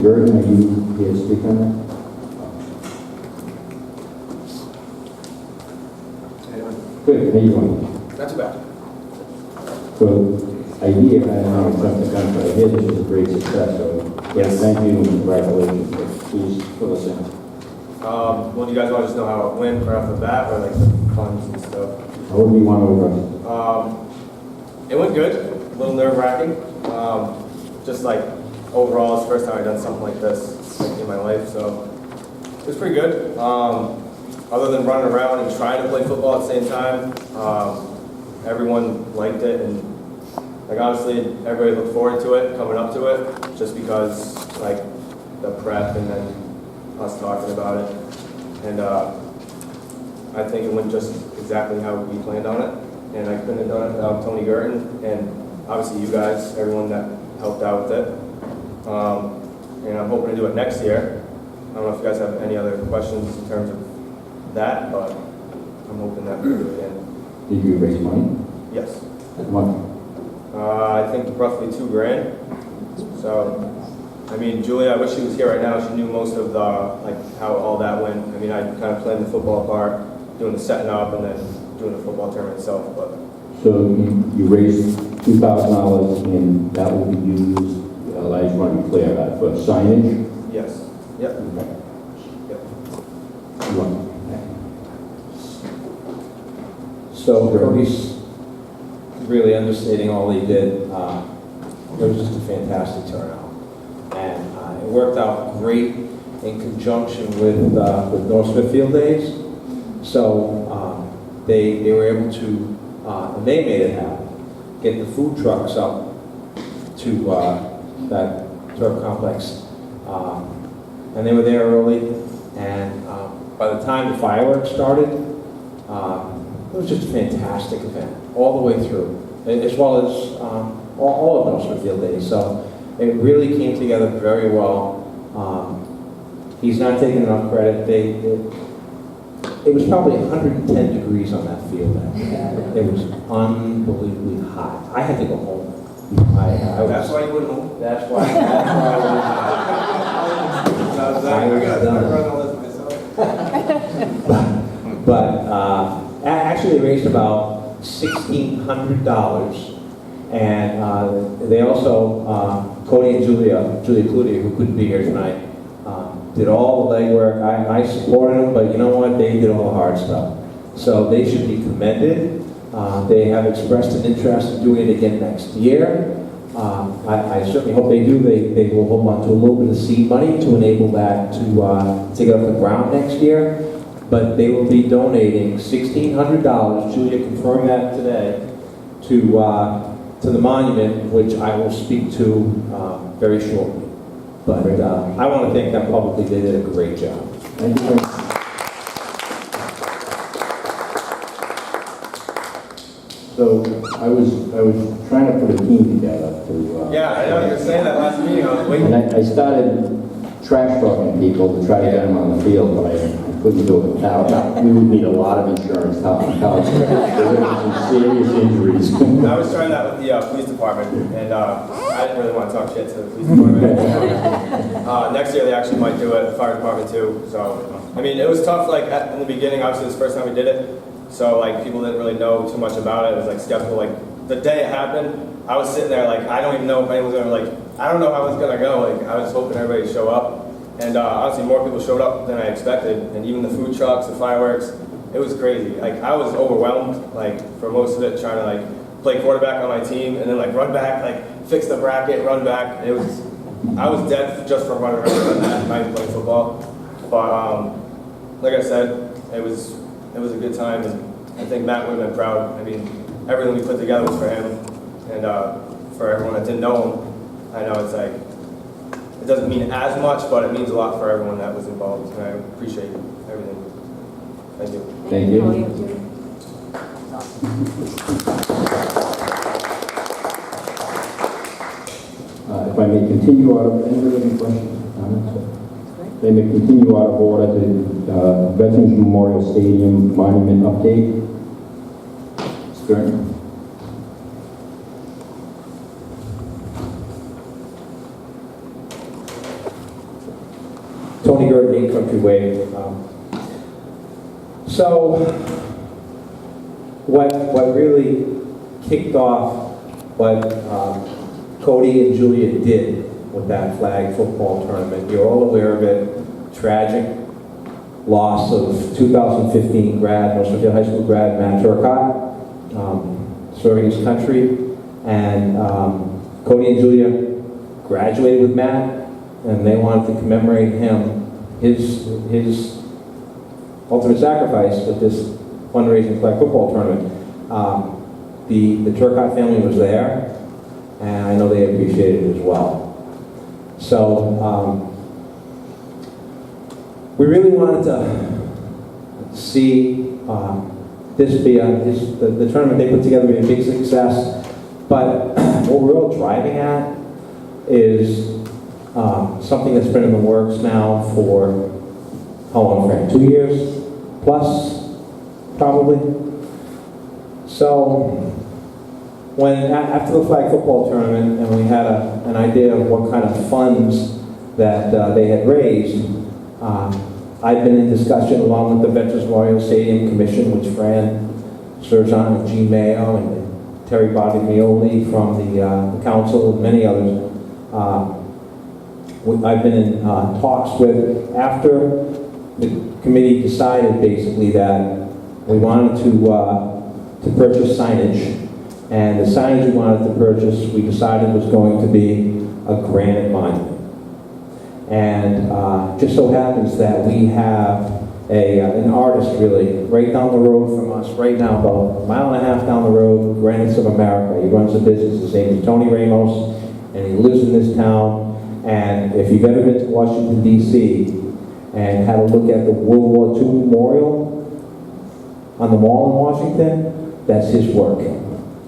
Guertin, are you here to speak on that? Good, how you doing? Not too bad. So, I hear, I don't know if something comes, but I hear this was a great success, so Yes. thank you and congratulations. Please fill us in. Well, do you guys want to just know how it went right off the bat, or like the funds and stuff? However you want to address It went good, a little nerve-wracking. Just like overall, it's the first time I've done something like this like, in my life, so it was pretty good. Other than running around and trying to play football at the same time, everyone liked it, and like honestly, everybody looked forward to it, coming up to it, just because like the prep and then us talking about it, and I think it went just exactly how we planned on it, and I couldn't have done it without Tony Guertin, and obviously you guys, everyone that helped out with it, and I'm hoping to do it next year. I don't know if you guys have any other questions in terms of that, but I'm hoping that we do it again. it. Did you raise money? Yes. How much? I think roughly $2,000. So, I mean, Julia, I wish she was here right now. She knew most of the, like, how all that went. I mean, I kind of planned the football part, doing the setting up, and then doing the football tournament itself, but So you raised $2,000 and that will be used, I just want to be clear, for signage? yes. Yep. Okay. Yep. You want- So Cody's really understating all he did. It was just a fantastic turnout, and it worked out great in conjunction with North Smithfield Days. So they were able to, and they made it happen, get the food trucks up to that turf complex, and they were there early. And by the time the fireworks started, it was just a fantastic event all the way through, as well as all of North Smithfield Days. So it really came together very well. He's not taking enough credit. It was probably 110 degrees on that field that day. It was unbelievably hot. I had to go home. That's why you went home? That's why. But actually, they raised about $1,600, and they also, Cody and Julia Cloutier, who couldn't be here tonight, did all the legwork. I supported them, but you know what? They did all the hard stuff. So they should be commended. They have expressed an interest in doing it again next year. I certainly hope they do. They will hold on to a little bit of seed money to enable that to take it off the ground next year. But they will be donating $1,600. Julia confirmed that today to the monument, which I will speak to very shortly. But I want to thank them publicly. They did a great job. Thank you. So I was trying to put a team together to. Yeah, I know, you were saying that last meeting, I was waiting. And I started trash talking people to try to get them on the field, but I couldn't do it. Now, we would need a lot of insurance, there were some serious injuries. I was trying that with the police department, and I didn't really want to talk shit to the police department. Next year they actually might do it, the fire department too. So, I mean, it was tough, like, in the beginning, obviously, this first time we did it. So, like, people didn't really know too much about it. It was, like, skeptical. Like, the day it happened, I was sitting there, like, I don't even know if anyone's going to, like, I don't know how it's going to go. Like, I was hoping everybody would show up. And honestly, more people showed up than I expected. And even the food trucks, the fireworks, it was crazy. Like, I was overwhelmed, like, for most of it, trying to, like, play quarterback on my team and then, like, run back, like, fix the bracket, run back. It was, I was dead just for running around that, not even playing football. But, like I said, it was a good time, and I think Matt would have been proud. I mean, everything we put together was for him, and for everyone that didn't know him, I know it's like, it doesn't mean as much, but it means a lot for everyone that was involved, and I appreciate everything. Thank you. Thank you. If I may continue out of, anybody have any questions? Comments? They may continue out of order to Veterans Memorial Stadium Monument update. Stern. Guertin 8 Country Way. So, what really kicked off what Cody and Julia did with that flag football tournament, you're all aware of it, tragic loss of 2015 grad, Smithfield High School grad, Matt Turcotte, serving his country. And Cody and Julia graduated with Matt, and they wanted to commemorate him, his ultimate sacrifice with this fundraising flag football tournament. The Turcotte family was there, and I know they appreciated it as well. So we really wanted to see this be the tournament they put together be a big success. But what we're all driving at is something that's been in the works now for how long, Frank? 2 years plus, probably. So after the flag football tournament, and we had an idea of what kind of funds that they had raised, I've been in discussion along with the Veterans Memorial Stadium Commission, which Fran Sergeant and Jean Mayo and Terry Bodiglioli from the council and many others. I've been in talks with, after the committee decided basically that we wanted to purchase signage, and the signage we wanted to purchase, we decided was going to be a granite monument. And just so happens that we have an artist really right down the road from us right now, about a mile and a half down the road, Granites of America. He runs a business, his name is Tony Ramos, and he lives in this town. And if you've ever been to Washington, D.C., and had a look at the World War II memorial on the mall in Washington, that's his work.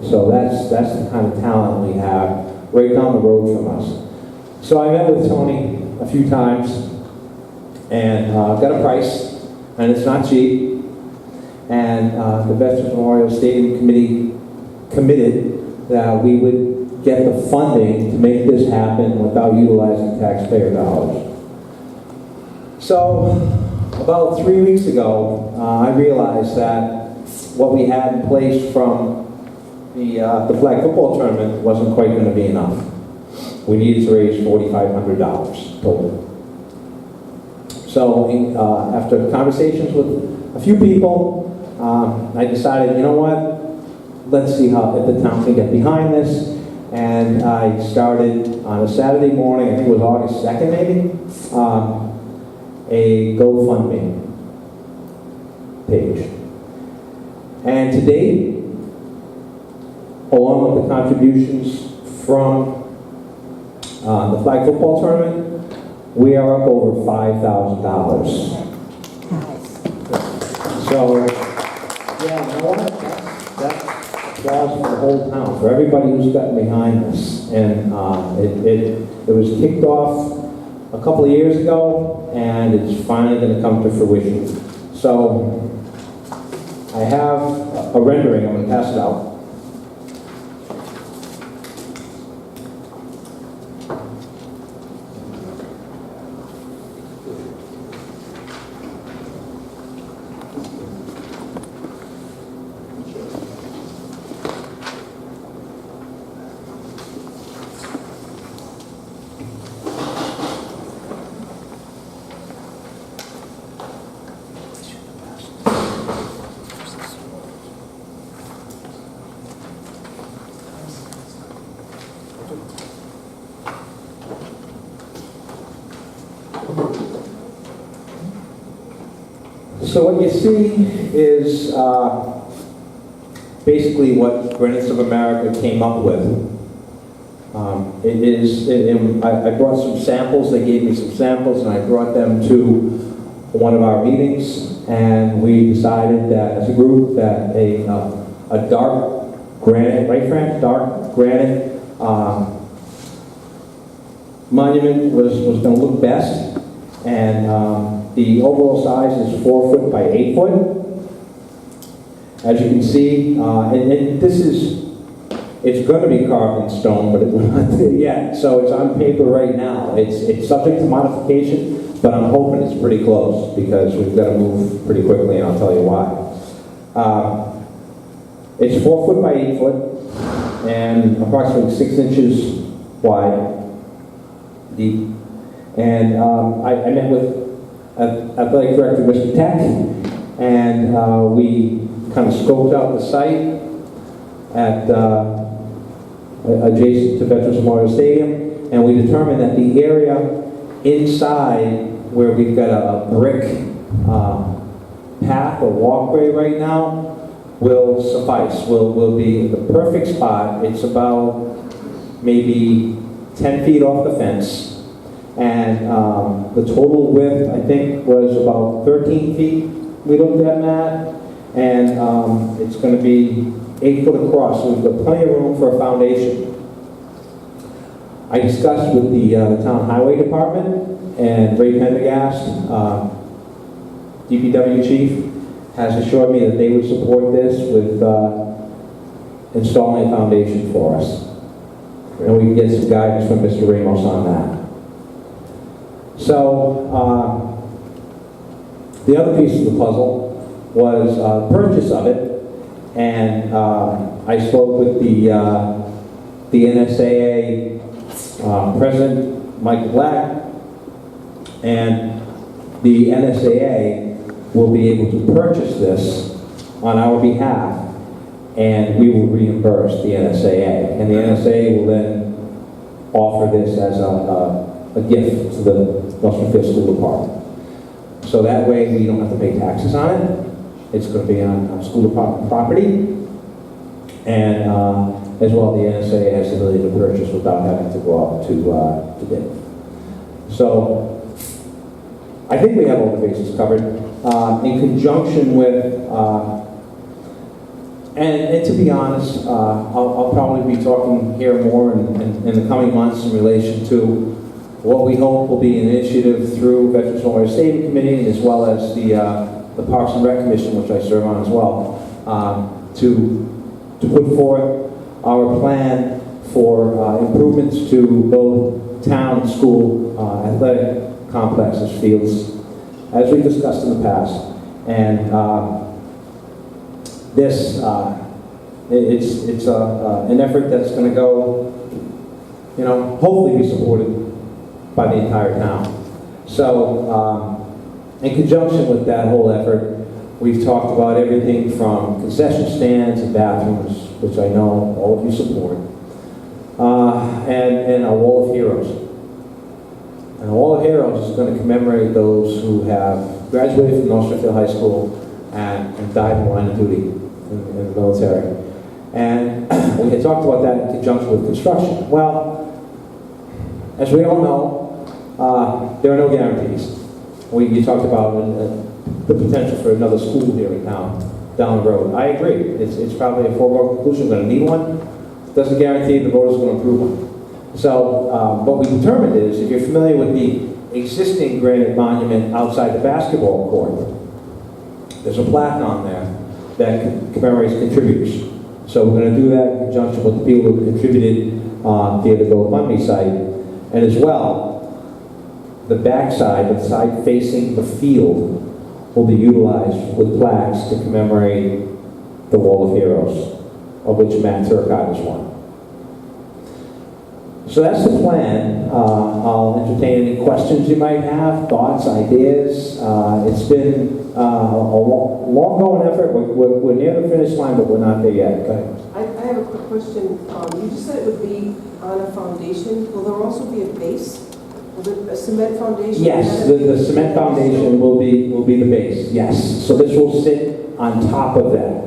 So that's the kind of talent we have right down the road from us. So I met with Tony a few times and got a price, and it's not cheap. And the Veterans Memorial Stadium Committee committed that we would get the funding to make this happen without utilizing taxpayer dollars. So about 3 weeks ago, I realized that what we had in place from the flag football tournament wasn't quite going to be enough. We needed to raise $4,500 total. So after conversations with a few people, I decided, you know what, let's see how the town can get behind this. And I started on a Saturday morning, I think it was August 2nd maybe, a GoFundMe page. And to date, along with the contributions from the flag football tournament, we are up over $5,000. So, yeah, you know what? That's applause for the whole town, for everybody who's gotten behind this. And it was kicked off a couple of years ago, and it's finally going to come to fruition. So, I have a rendering, I'm going to pass it out. So what you see is basically what Granites of America came up with. I brought some samples, they gave me some samples, and I brought them to one of our meetings, and we decided that as a group that a dark granite, right Frank? Dark granite monument was going to look best, and the overall size is 4 foot by 8 foot. As you can see, and this is It's going to be carved in stone, but it's not there yet. So it's on paper right now. It's subject to modification, but I'm hoping it's pretty close because we've got to move pretty quickly, and I'll tell you why. It's 4 foot by 8 foot and approximately 6 inches wide, deep. And I met with Athletic Director Mr. Tech, and we kind of scoped out the site at adjacent to Veterans Memorial Stadium, and we determined that the area inside where we've got a brick path or walkway right now will suffice, will be the perfect spot. It's about maybe 10 feet off the fence. And the total width, I think, was about 13 feet we looked at, Matt. And it's going to be 8 foot across, so we've got plenty of room for a foundation. I discussed with the town highway department, and Ray Pendergast, DPW chief, has assured me that they would support this with installing a foundation for us. And we can get some guidance from Mr. Ramos on that. So, the other piece of the puzzle was purchase of it, and I spoke with the NSAA President Michael Black, and the NSAA will be able to purchase this on our behalf, and we will reimburse the NSAA, and the NSAA will then offer this as a gift to the North Smithfield School Department. So that way we don't have to pay taxes on it. It's going to be on school department property. And as well, the NSA has the ability to purchase without having to go out to bid. So I think we have all the bases covered. In conjunction with, and to be honest, I'll probably be talking here more in the coming months in relation to what we hope will be an initiative through Veterans Memorial Stadium Committee, as well as the Parks and Rec Commission, which I serve on as well, to put forth our plan for improvements to both town and school athletic complexes, fields, as we discussed in the past. And this, it's an effort that's going to go, hopefully be supported by the entire town. So, in conjunction with that whole effort, we've talked about everything from concession stands and bathrooms, which I know all of you support, and a wall of heroes. And a wall of heroes is going to commemorate those who have graduated from North Smithfield High School and died in the line of duty in the military. And we had talked about that in conjunction with construction. Well, as we all know, there are no guarantees. You talked about the potential for another school here in town, down the road. I agree. It's probably a foregone conclusion. We're going to need one. Doesn't guarantee the voters are going to approve one. So what we determined is, if you're familiar with the existing granite monument outside the basketball court, there's a plaque on there that commemorates contributors. So we're going to do that in conjunction with the people who contributed via the GoFundMe site. And as well, the backside, the side facing the field, will be utilized with plaques to commemorate the Wall of Heroes, of which Matt Turcott is one. So that's the plan. I'll entertain any questions you might have, thoughts, ideas. It's been a long going effort. We're near the finish line, but we're not there yet. Go ahead. I have a quick question. You just said it would be on a foundation. Will there also be a base? Will it a cement foundation? Yes, the cement foundation will be the base. Yes. So this will sit on top of that.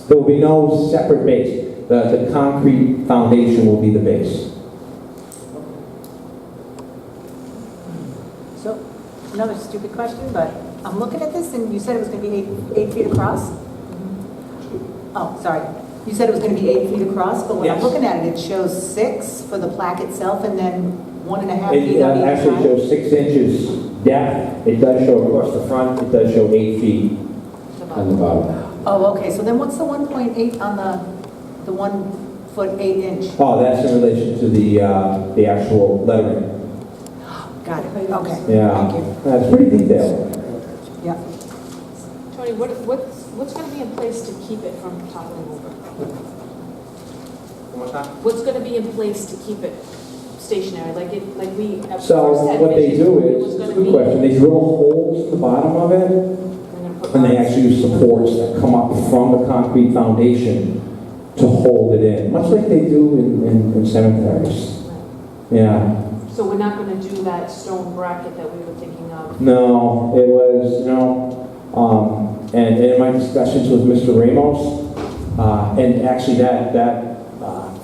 There will be no separate base. The concrete foundation will be the base. So, another stupid question, but I'm looking at this, and you said it was going to be 8 feet across? Oh, sorry. You said it was going to be 8 feet across, but when I'm Yes. looking at it, it shows 6 for the plaque itself, and then 1.5 feet It on either actually side. shows 6 inches depth. It does show across the front. It does show 8 feet. on the bottom. Oh, okay, so then what's the 1.8 on the the 1 foot 8 inch. Oh, that's in relation to the actual lettering. Got it, okay. Yeah, Thank you. that's pretty detailed. Yeah. Tony, what's going to be in place to keep it from toppling over? One more time? What's going to be in place to keep it stationary, like we at So first had what they vision, do it is, was it's a gonna good be- question, they drill holes in the bottom of it, they're gonna put and they rods. actually use supports that come up from the concrete foundation to hold it in, much like they do in cemeteries. Yeah. So we're not going to do that stone bracket that we were thinking of? No, it was, and in my discussions with Mr. Ramos, and actually that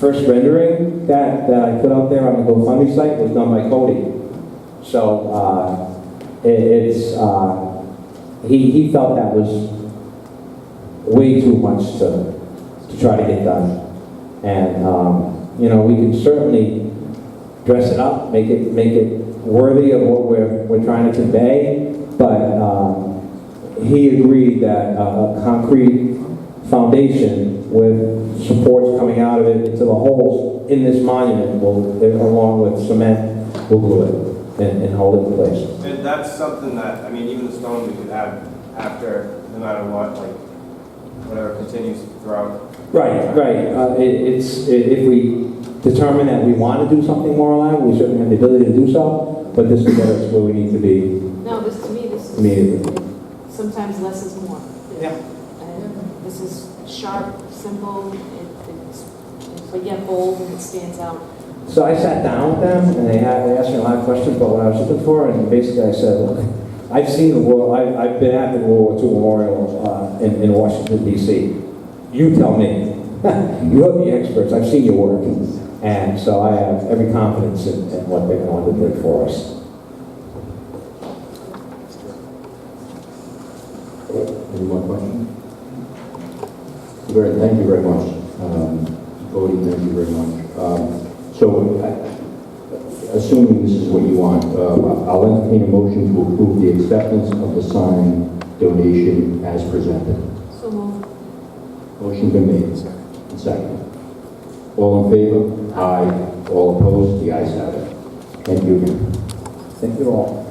first rendering that I put out there on the GoFundMe site was done by Cody. So he felt that was way too much to try to get done. And, we can certainly dress it up, make it worthy of what we're trying to convey, but he agreed that a concrete foundation with supports coming out of it into the holes in this monument will, along with cement, will glue it and hold it in place. And that's something that, I mean, even the stone we could have after, no matter what, like, whatever continues throughout. Right. If we determine that we want to do something more alive, we certainly have the ability to do so, but this will get us where we need to be No, to me, this is, immediately. sometimes less is more. Yeah. And this is sharp, simple, but yet bold, and it stands out. So I sat down with them, and they asked me a lot of questions about what I was looking for, and basically I said, look, I've seen the world, I've been at the World War II Memorial in Washington, D.C. You tell me. You're the experts. I've seen your work. And so I have every confidence in what they're going to do for us. Any more questions? Very, thank you very much. Cody, thank you very much. Assuming this is what you want, I'll entertain a motion to approve the acceptance of the sign donation as presented. So moved. Motion been made. And second. All in favor? Aye. All opposed? The ayes have it. Thank you again. Thank you all.